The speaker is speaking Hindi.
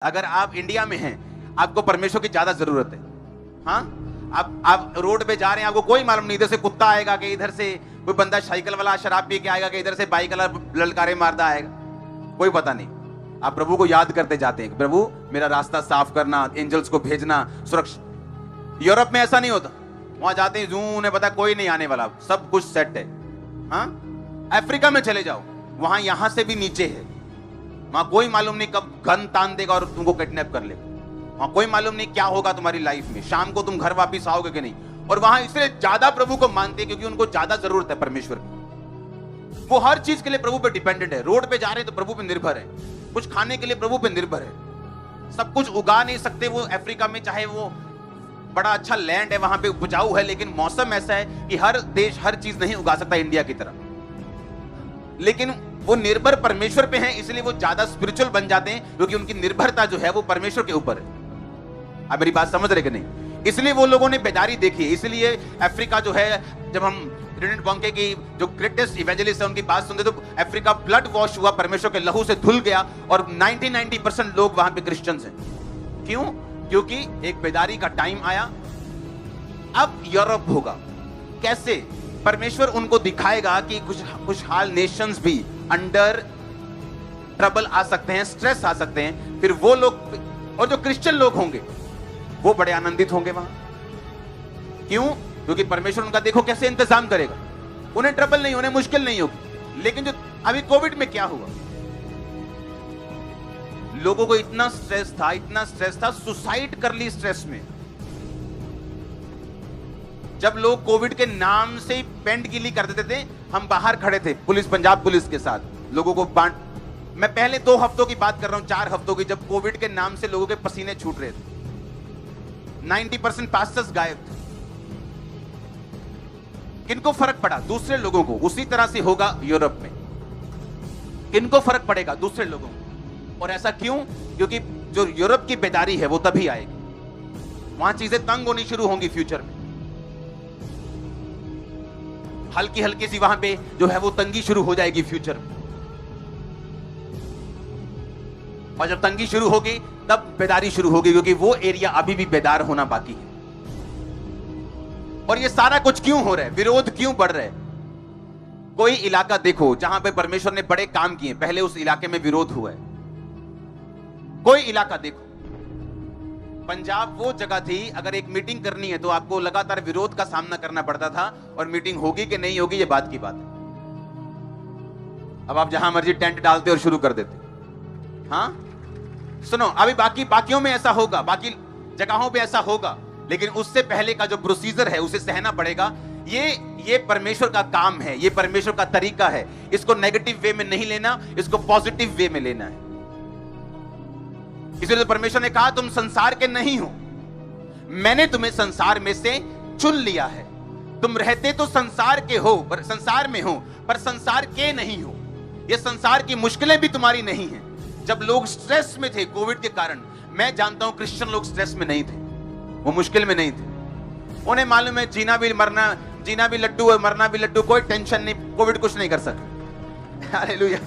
अगर आप इंडिया में हैं, आपको परमेश्वर की ज्यादा जरूरत है। हाँ, आप रोड पे जा रहे हैं, आपको कोई मालूम नहीं, इधर से कुत्ता आएगा कि इधर से कोई बंदा साइकिल वाला शराब पी के आएगा कि इधर से बाइक वाला ललकारे मारता आएगा, कोई पता नहीं। आप प्रभु को याद करते जाते हैं, प्रभु मेरा रास्ता साफ करना, एंजल्स को भेजना, सुरक्षा। यूरोप में ऐसा नहीं होता, वहां जाते हैं जू, उन्हें पता कोई नहीं आने वाला, सब कुछ सेट है। हाँ, अफ्रीका में चले जाओ, वहां यहां से भी नीचे है, वहां कोई मालूम नहीं कब गन तान देगा और तुमको किडनैप कर लेगा। वहां कोई मालूम नहीं क्या होगा तुम्हारी लाइफ में, शाम को तुम घर वापस आओगे कि नहीं। और वहां इसलिए ज्यादा प्रभु को मानते हैं क्योंकि उनको ज्यादा जरूरत है परमेश्वर की। वो हर चीज के लिए प्रभु पे डिपेंडेंट है। रोड पे जा रहे हैं तो प्रभु पे निर्भर है, कुछ खाने के लिए प्रभु पे निर्भर है। सब कुछ उगा नहीं सकते वो अफ्रीका में, चाहे वो बड़ा अच्छा लैंड है, वहां पे उपजाऊ है, लेकिन मौसम ऐसा है कि हर देश हर चीज नहीं उगा सकता इंडिया की तरह। लेकिन वो निर्भर परमेश्वर पे हैं, इसलिए वो ज्यादा स्पिरिचुअल बन जाते हैं क्योंकि उनकी निर्भरता जो है वो परमेश्वर के ऊपर है। आप मेरी बात समझ रहे कि नहीं? इसलिए वो लोगों ने बेदारी देखी। इसलिए अफ्रीका जो है, जब हम रेनेड बॉन्के की जो ग्रेटेस्ट इवेंजलिस्ट है उनकी बात सुनते तो अफ्रीका ब्लड वॉश हुआ, परमेश्वर के लहू से धुल गया और 90% लोग वहां पे क्रिश्चियंस हैं। क्यों? क्योंकि एक बेदारी का टाइम आया। अब यूरोप होगा कैसे? परमेश्वर उनको दिखाएगा कि कुछ हाल नेशंस भी अंडर ट्रबल आ सकते हैं, स्ट्रेस आ सकते हैं। फिर वो लोग और जो क्रिश्चियन लोग होंगे वो बड़े आनंदित होंगे वहां। क्यों? क्योंकि परमेश्वर उनका देखो कैसे इंतजाम करेगा, उन्हें ट्रबल नहीं, उन्हें मुश्किल नहीं होगी। लेकिन जो अभी कोविड में क्या हुआ, लोगों को इतना स्ट्रेस था, सुसाइड कर ली स्ट्रेस में। जब लोग कोविड के नाम से ही पेंट गिली कर देते थे, हम बाहर खड़े थे पुलिस, पंजाब पुलिस के साथ, लोगों को बांट। मैं पहले 2 हफ्तों की बात कर रहा हूं, 4 हफ्तों की, जब कोविड के नाम से लोगों के पसीने छूट रहे थे। 90% पास्टर्स गायब थे। किनको फर्क पड़ा? दूसरे लोगों को। उसी तरह से होगा यूरोप में। किनको फर्क पड़ेगा? दूसरे लोगों को। और ऐसा क्यों? क्योंकि जो यूरोप की बेदारी है वो तभी आएगी। वहां चीजें तंग होनी शुरू होंगी फ्यूचर में। हल्की हल्की सी वहां पे जो है वो तंगी शुरू हो जाएगी फ्यूचर में। और जब तंगी शुरू होगी तब बेदारी शुरू होगी, क्योंकि वो एरिया अभी भी बेदार होना बाकी है। और ये सारा कुछ क्यों हो रहा है? विरोध क्यों बढ़ रहा है? कोई इलाका देखो जहां पे परमेश्वर ने बड़े काम किए, पहले उस इलाके में विरोध हुआ है। कोई इलाका देखो। पंजाब वो जगह थी, अगर एक मीटिंग करनी है तो आपको लगातार विरोध का सामना करना पड़ता था, और मीटिंग होगी कि नहीं होगी ये बात की बात है। अब आप जहां मर्जी टेंट डालते और शुरू कर देते। हाँ सुनो, अभी बाकियों में ऐसा होगा, बाकी जगहों पे ऐसा होगा, लेकिन उससे पहले का जो प्रोसीजर है उसे सहना पड़ेगा। ये परमेश्वर का काम है, ये परमेश्वर का तरीका है। इसको नेगेटिव वे में नहीं लेना, इसको पॉजिटिव वे में लेना है। इसलिए तो परमेश्वर ने कहा तुम संसार के नहीं हो, मैंने तुम्हें संसार में से चुन लिया है। तुम रहते तो संसार के हो, पर संसार में हो, पर संसार के नहीं हो। ये संसार की मुश्किलें भी तुम्हारी नहीं है। जब लोग स्ट्रेस में थे कोविड के कारण, मैं जानता हूं क्रिश्चियन लोग स्ट्रेस में नहीं थे, वो मुश्किल में नहीं थे। उन्हें मालूम है जीना भी लड्डू है, मरना भी लड्डू, कोई टेंशन नहीं, कोविड कुछ नहीं कर सकता। हालेलुया।